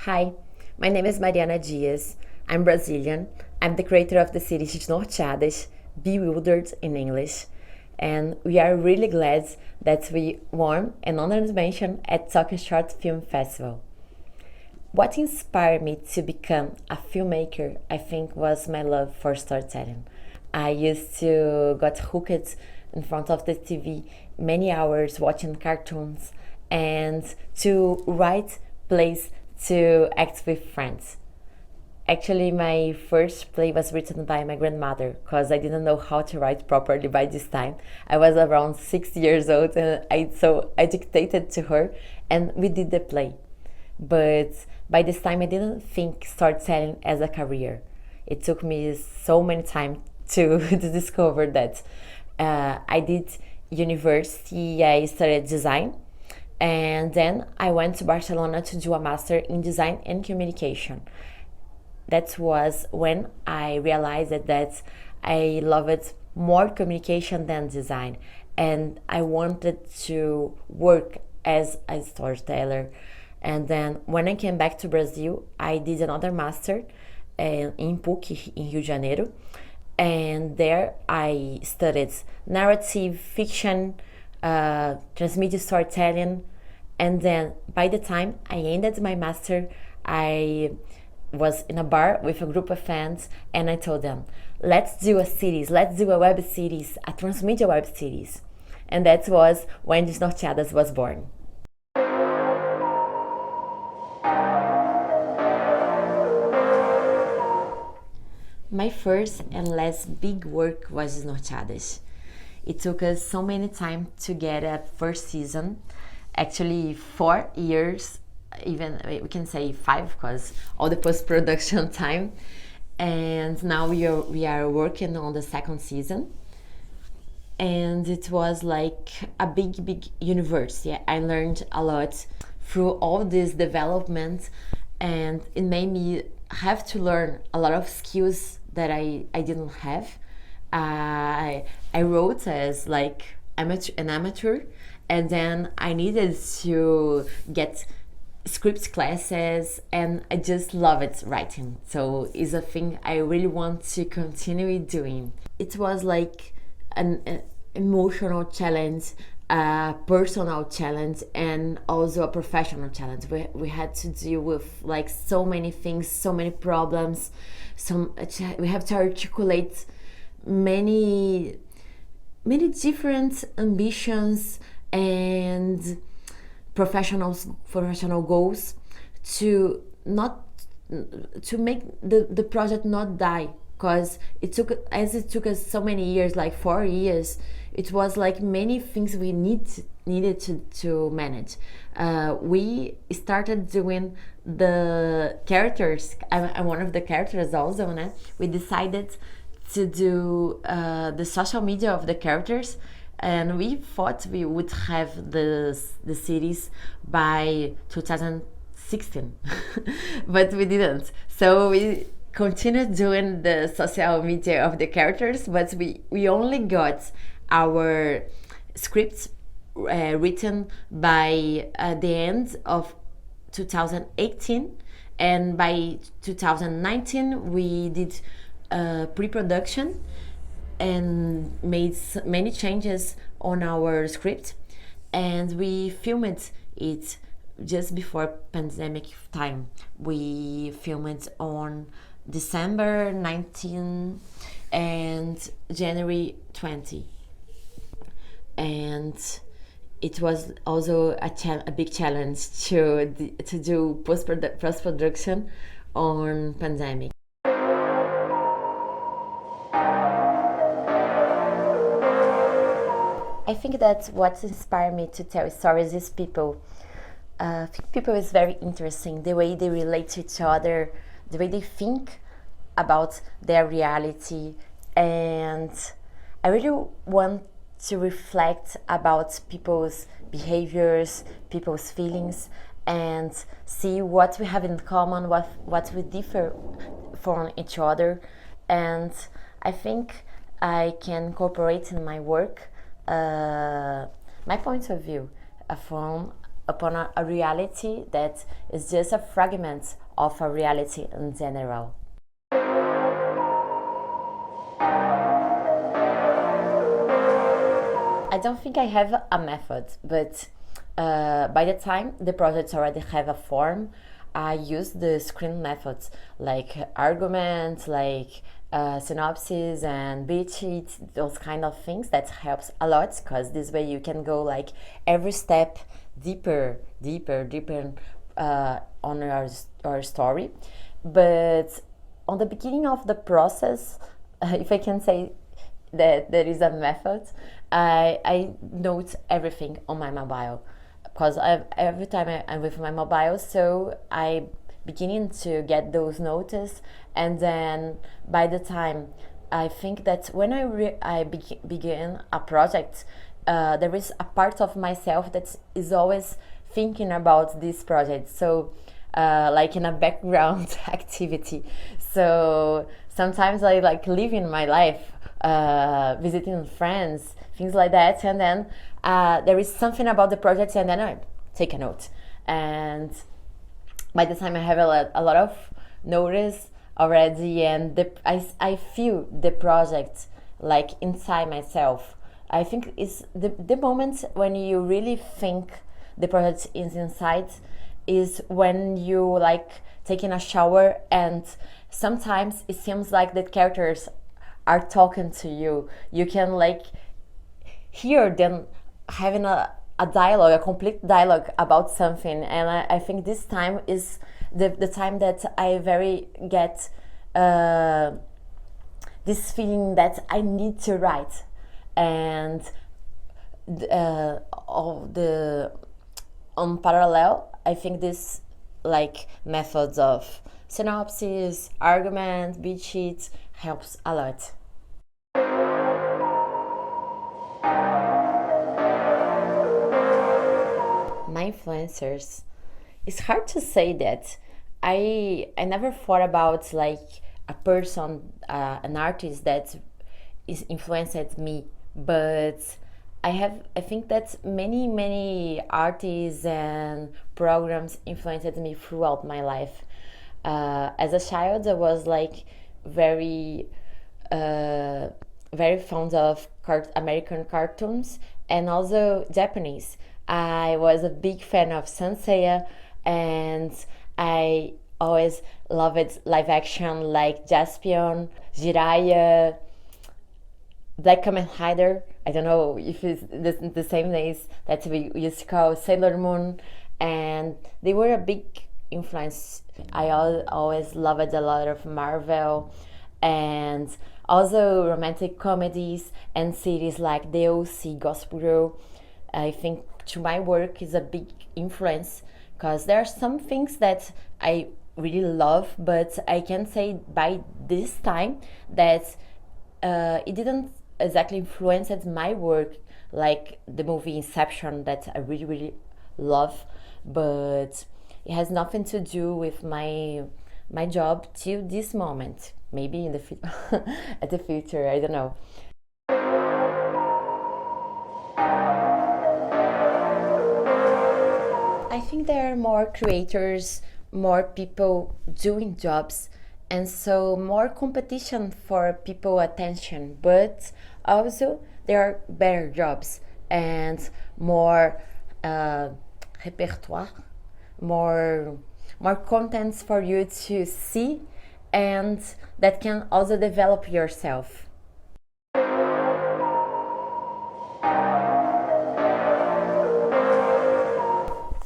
Hi, my name is Mariana Dias. I'm Brazilian. I'm the creator of the series Desnorteadas, Bewildered in English. And we are really glad that we won an honored mention at Tokyo Short Film Festival. What inspired me to become a filmmaker, I think, was my love for storytelling. I used to got hooked in front of the TV many hours watching cartoons and to write plays to act with friends. Actually, my first play was written by my grandmother because I didn't know how to write properly by this time. I was around 6 years old, and I dictated to her, and we did the play. But by this time, I didn't think storytelling as a career. It took me so many time to, to discover that. I did university, I studied design, and then I went to Barcelona to do a master in design and communication. That was when I realized that I loved more communication than design, and I wanted to work as a storyteller. And then when I came back to Brazil, I did another master in PUC in Rio de Janeiro, and there I studied narrative fiction, transmedia storytelling, and then by the time I ended my master, I was in a bar with a group of friends, and I told them, let's do a series, let's do a web series, a transmedia web series. And that was when Desnorteadas was born. My first and last big work was Desnorteadas. It took us so many time to get a first season, actually 4 years, even we can say 5 because all the post-production time. And now we are working on the second season, and it was like a big universe. Yeah, I learned a lot through all this development, and it made me have to learn a lot of skills that I didn't have. I wrote as like an amateur, and then I needed to get script classes, and I just love it writing. So it's a thing I really want to continue doing. It was like an emotional challenge, a personal challenge, and also a professional challenge. We had to deal with like so many things, so many problems. We have to articulate many different ambitions and professional goals to not to make the project not die, because it took us so many years, like 4 years. It was like many things we needed to manage. We started doing the characters. I'm one of the characters also, né? We decided to do the social media of the characters, and we thought we would have the series by 2016 but we didn't. So we continued doing the social media of the characters, but we only got our scripts written by the end of 2018, and by 2019 we did pre-production and made many changes on our script, and we filmed it just before pandemic time. We filmed on December 19 and January 20, and it was also a big challenge to do post-production on pandemic. I think that what inspired me to tell stories is people. I think people is very interesting, the way they relate to each other, the way they think about their reality, and I really want to reflect about people's behaviors, people's feelings, and see what we have in common, what we differ from each other. And I think I can incorporate in my work my point of view from upon a reality that is just a fragment of a reality in general. I don't think I have a method, but by the time the projects already have a form, I use the screen methods like arguments, like synopsis and beat sheets, those kind of things. That helps a lot because this way you can go like every step deeper on our story. But on the beginning of the process, if I can say that there is a method, I note everything on my mobile because every time I'm with my mobile, so I beginning to get those notes, and then by the time I think that when I begin a project, there is a part of myself that is always thinking about this project, so like in a background activity. So sometimes I like living my life, visiting friends, things like that, and then there is something about the project, and then I take a note. And by the time I have a lot of notice already, and I feel the project like inside myself. I think it's the moment when you really think the project is inside is when you like taking a shower, and sometimes it seems like the characters are talking to you. You can like hear them having a dialogue, a complete dialogue about something, and I think this time is the time that I very get this feeling that I need to write, and all the on parallel, I think this like methods of synopsis, argument, beat sheets helps a lot. My influencers, it's hard to say that I never thought about like a person, an artist that is influenced me, but I think that many artists and programs influenced me throughout my life. As a child, I was like very very fond of American cartoons and also Japanese. I was a big fan of Senseiya, and I always loved live action like Jaspion, Jiraiya, Black Kamen Rider. I don't know if it's the same names that we used to call Sailor Moon, and they were a big influence. I always loved a lot of Marvel, and also romantic comedies and series like The OC, Gossip Girl. I think to my work is a big influence because there are some things that I really love, but I can say by this time that it didn't exactly influence my work like the movie Inception that I really love, but it has nothing to do with my job till this moment. Maybe in the at the future, I don't know. I think there are more creators, more people doing jobs, and so more competition for people attention, but also there are better jobs and more repertoire, more contents for you to see, and that can also develop yourself.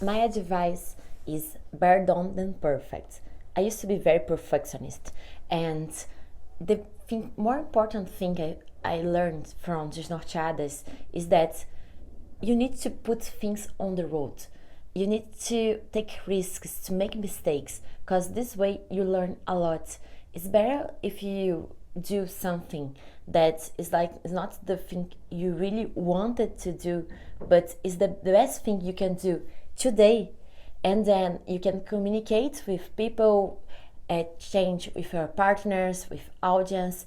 My advice is better done than perfect. I used to be very perfectionist, and the more important thing I learned from Desnorteadas is that you need to put things on the road. You need to take risks, to make mistakes, because this way you learn a lot. It's better if you do something that is like it's not the thing you really wanted to do, but is the best thing you can do today, and then you can communicate with people, exchange with your partners, with audience.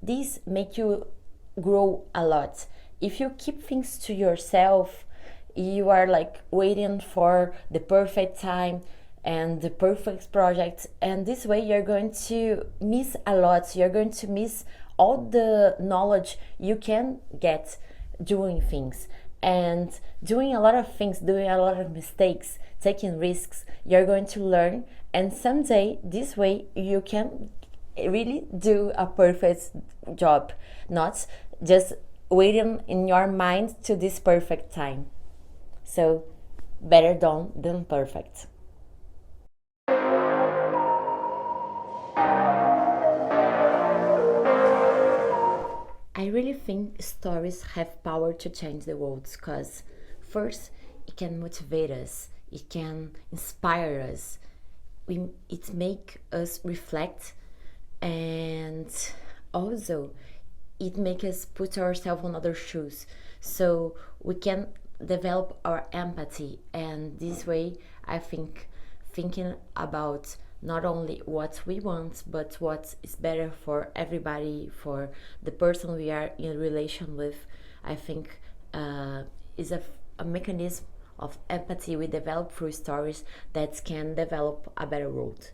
These make you grow a lot. If you keep things to yourself, you are like waiting for the perfect time and the perfect project, and this way you're going to miss a lot. You're going to miss all the knowledge you can get doing things, and doing a lot of things, doing a lot of mistakes, taking risks. You're going to learn, and someday this way you can really do a perfect job, not just waiting in your mind to this perfect time. So better done than perfect. I really think stories have power to change the world because, first, it can motivate us, it can inspire us, it make us reflect, and also it make us put ourselves on other shoes, so we can develop our empathy. And this way, I think thinking about not only what we want but what is better for everybody, for the person we are in relation with, I think is a mechanism of empathy we develop through stories that can develop a better world.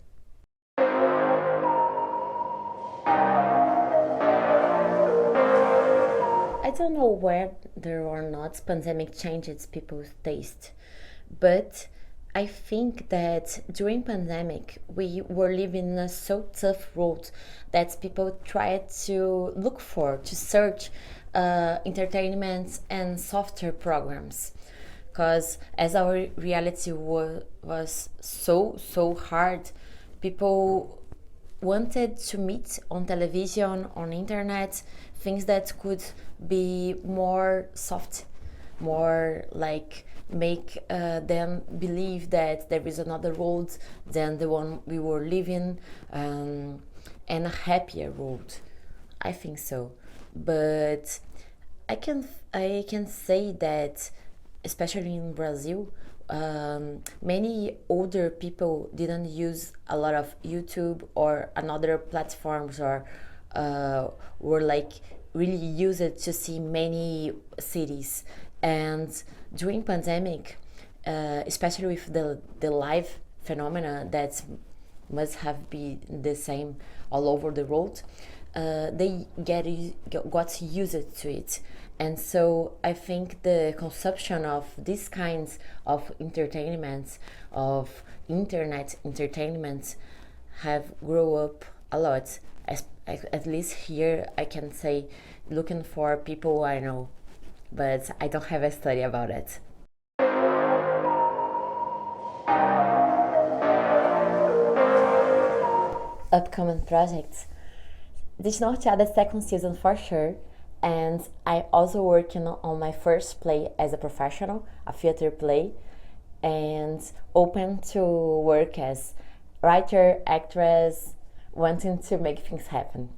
I don't know whether or not pandemic changes people's taste, but I think that during pandemic we were living in a so tough world that people tried to look for, to search entertainment and software programs, because as our reality was so hard, people wanted to meet on television, on internet, things that could be more soft, more like make them believe that there is another world than the one we were living, and a happier world. I think so, but I can say that, especially in Brazil, many older people didn't use a lot of YouTube or another platforms, or were like really use it to see many cities. And during pandemic, especially with the live phenomena that must have been the same all over the world, they got used to it. And so I think the consumption of these kinds of entertainments, of internet entertainments, have grown up a lot. At least here I can say, looking for people I know, but I don't have a study about it. Upcoming projects: Desnorteadas second season for sure, and I also working on my first play as a professional, a theater play, and open to work as writer, actress, wanting to make things happen.